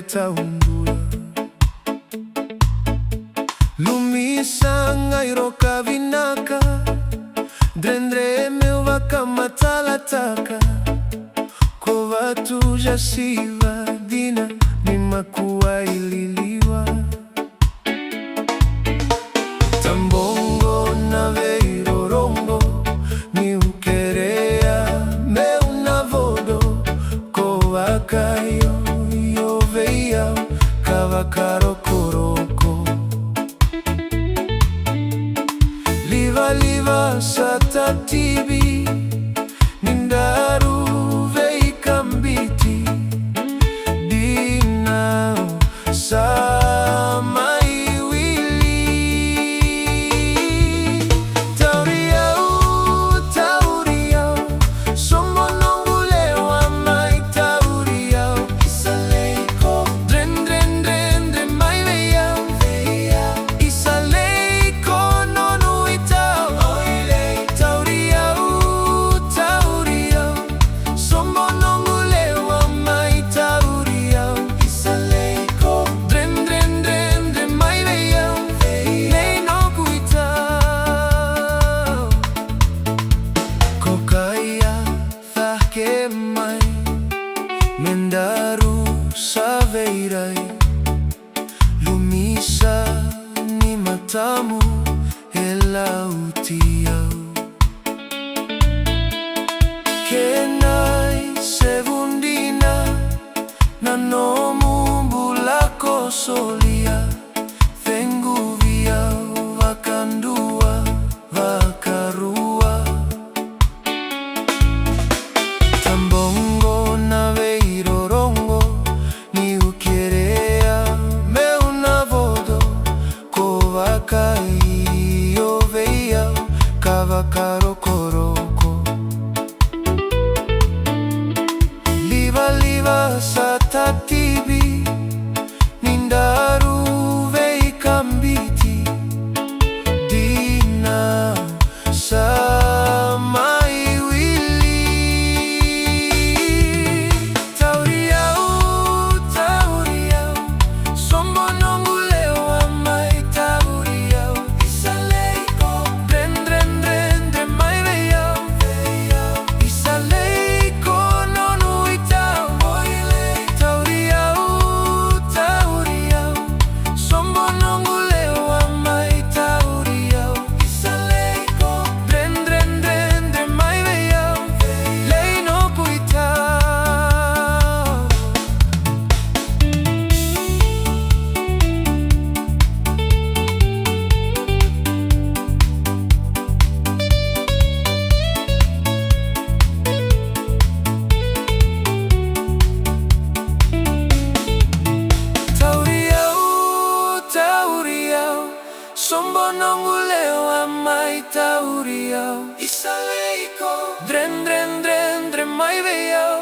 taundula Lumisa ngairo kavinaka Drendre meu vakamatalataka Kova tuja siva dina Nimakuwa ililiwa Tambongo na veirorongo Ni ukerea meu navodo Kova kayo yo veia Kavakaro koroko Liva liva satatibi Nindaru veikambiti Dina sama iwili Tauriau Sombo nongulewa mai tauriau Isaleiko Dren dren dren dren mai veiau Isaleiko nonu itau Tauriau Sombo nongulewa mai tauriau Isaleiko Dren dren dren dren mai veiau Nei no kuitau Kokaya thake mai Mendaru saveirai Lumisa ni matamu elautiau Kenai sevundina Nanomu bulako solia Vengu viau vakandua vakarua Tambongo na veirorongo Ni ukerea meu navodo Kova kaio veiau Kavakaro koroko Liva liva satatibi Nindaru veikambiti Dina sama iwili Tauriau Sombo nongulewa mai tauriau Isaleiko Dren dren dren dren mai veiau Isaleiko nonu itau Tauriau Sombo nongulewa mai tauriau Isaleiko Dren dren dren dren mai veiau Lei no kuitau Tauriau Sombo nongulewa mai tauriau Isaleiko Dren dren dren dren mai veiau